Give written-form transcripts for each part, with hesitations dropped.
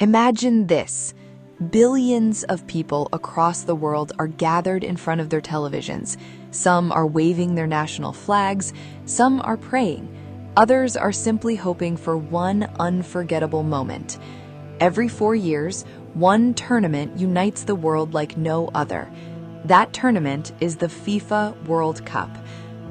Imagine this. Billions of people across the world are gathered in front of their televisions. Some are waving their national flags, some are praying, others are simply hoping for one unforgettable moment. Every 4 years, one tournament unites the world like no other. That tournament is the FIFA World Cup.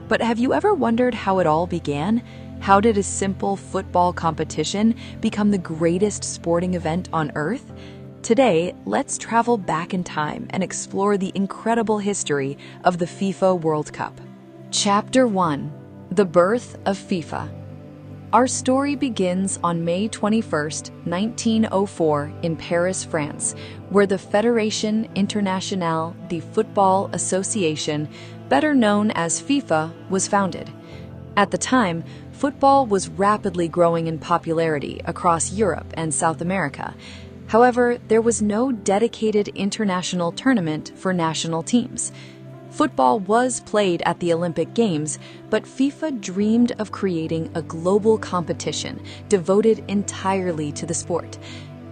But have you ever wondered how it all began? How did a simple football competition become the greatest sporting event on Earth? Today, let's travel back in time and explore the incredible history of the FIFA World Cup. Chapter 1: The Birth of FIFA. Our story begins on May 21, 1904 in Paris, France, where the Fédération Internationale de Football Association, better known as FIFA, was founded. At the time, football was rapidly growing in popularity across Europe and South America. However, there was no dedicated international tournament for national teams. Football was played at the Olympic Games, but FIFA dreamed of creating a global competition devoted entirely to the sport.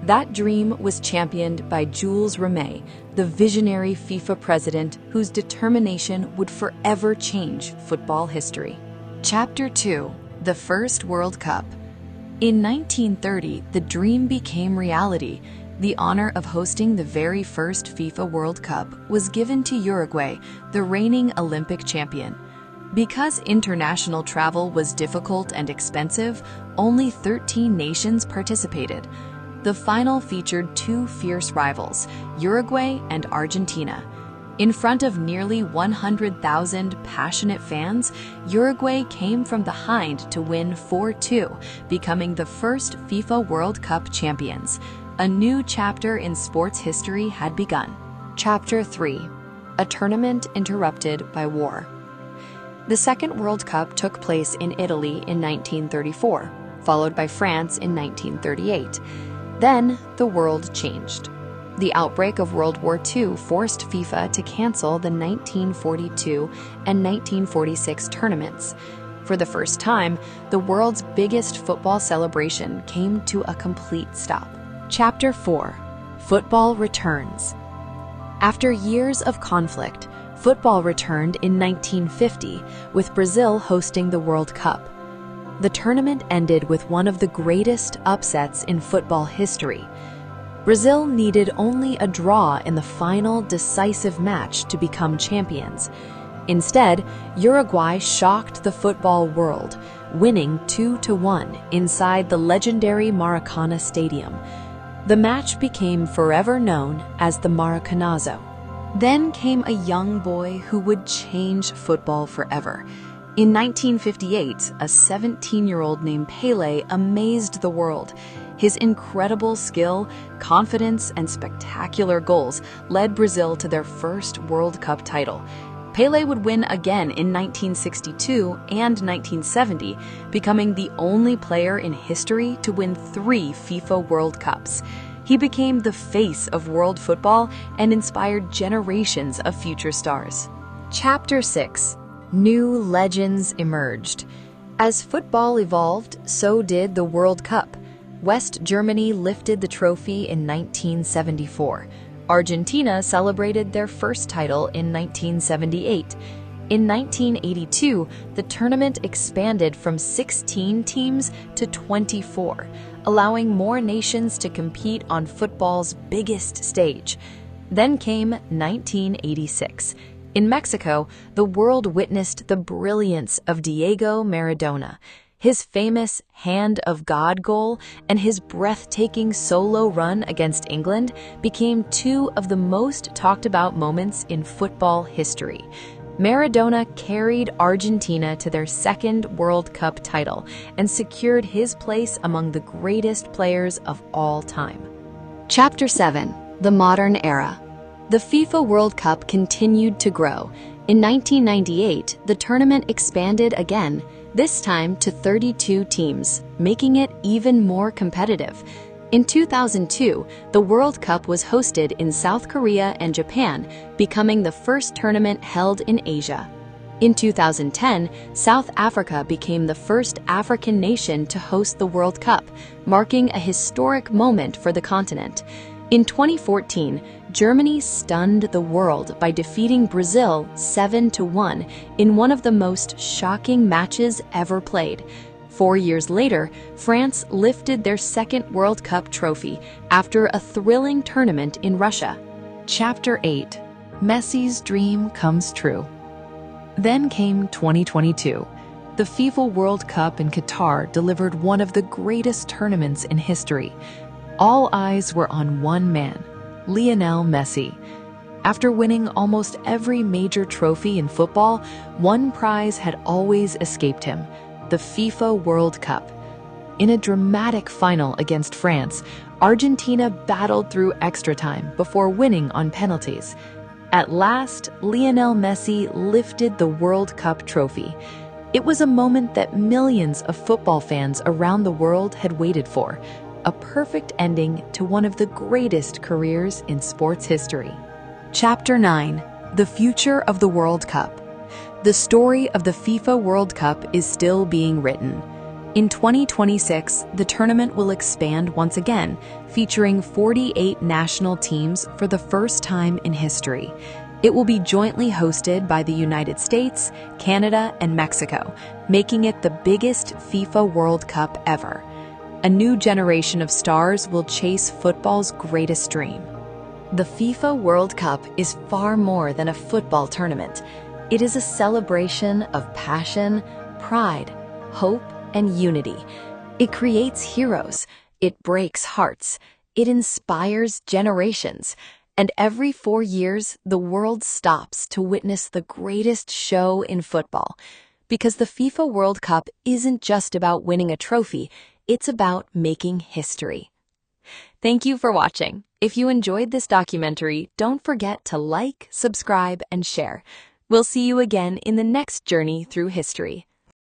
That dream was championed by Jules Rimet, the visionary FIFA president whose determination would forever change football history. Chapter 2: The First World Cup. In 1930, the dream became reality. The honor of hosting the very first FIFA World Cup was given to Uruguay, the reigning Olympic champion. Because international travel was difficult and expensive, only 13 nations participated. The final featured two fierce rivals, Uruguay and Argentina. In front of nearly 100,000 passionate fans, Uruguay came from behind to win 4-2, becoming the first FIFA World Cup champions. A new chapter in sports history had begun. Chapter 3: A Tournament Interrupted by War. The Second World Cup took place in Italy in 1934, followed by France in 1938. Then the world changed. The outbreak of World War II forced FIFA to cancel the 1942 and 1946 tournaments. For the first time, the world's biggest football celebration came to a complete stop. Chapter 4: Football Returns. After years of conflict, football returned in 1950, with Brazil hosting the World Cup. The tournament ended with one of the greatest upsets in football history. Brazil needed only a draw in the final decisive match to become champions. Instead, Uruguay shocked the football world, winning 2-1 inside the legendary Maracana Stadium. The match became forever known as the Maracanazo. Then came a young boy who would change football forever. In 1958, a 17-year-old named Pelé amazed the world. His incredible skill, confidence, and spectacular goals led Brazil to their first World Cup title. Pelé would win again in 1962 and 1970, becoming the only player in history to win 3 FIFA World Cups. He became the face of world football and inspired generations of future stars. Chapter 6: New Legends Emerged. As football evolved, so did the World Cup. West Germany lifted the trophy in 1974. Argentina celebrated their first title in 1978. In 1982, the tournament expanded from 16 teams to 24, allowing more nations to compete on football's biggest stage. Then came 1986. In Mexico, the world witnessed the brilliance of Diego Maradona. His famous Hand of God goal and his breathtaking solo run against England became 2 of the most talked about moments in football history. Maradona carried Argentina to their second World Cup title and secured his place among the greatest players of all time. Chapter 7: The Modern Era. The FIFA World Cup continued to grow. In 1998, the tournament expanded again, this time to 32 teams, making it even more competitive. In 2002, the World Cup was hosted in South Korea and Japan, becoming the first tournament held in Asia. In 2010, South Africa became the first African nation to host the World Cup, marking a historic moment for the continent. In 2014, Germany stunned the world by defeating Brazil 7-1 in one of the most shocking matches ever played. 4 years later, France lifted their second World Cup trophy after a thrilling tournament in Russia. Chapter 8: Messi's dream comes true. Then came 2022. The FIFA World Cup in Qatar delivered one of the greatest tournaments in history. All eyes were on one man, Lionel Messi. After winning almost every major trophy in football, one prize had always escaped him: the FIFA World Cup. In a dramatic final against France, Argentina battled through extra time before winning on penalties. At last, Lionel Messi lifted the World Cup trophy. It was a moment that millions of football fans around the world had waited for, a perfect ending to one of the greatest careers in sports history. Chapter 9: The Future of the World Cup. The story of the FIFA World Cup is still being written. In 2026, the tournament will expand once again, featuring 48 national teams for the first time in history. It will be jointly hosted by the United States, Canada, and Mexico, making it the biggest FIFA World Cup ever. A new generation of stars will chase football's greatest dream. The FIFA World Cup is far more than a football tournament. It is a celebration of passion, pride, hope, and unity. It creates heroes, it breaks hearts, it inspires generations, and every 4 years, the world stops to witness the greatest show in football. Because the FIFA World Cup isn't just about winning a trophy, it's about making history. Thank you for watching. If you enjoyed this documentary, don't forget to like, subscribe, and share. We'll see you again in the next journey through history.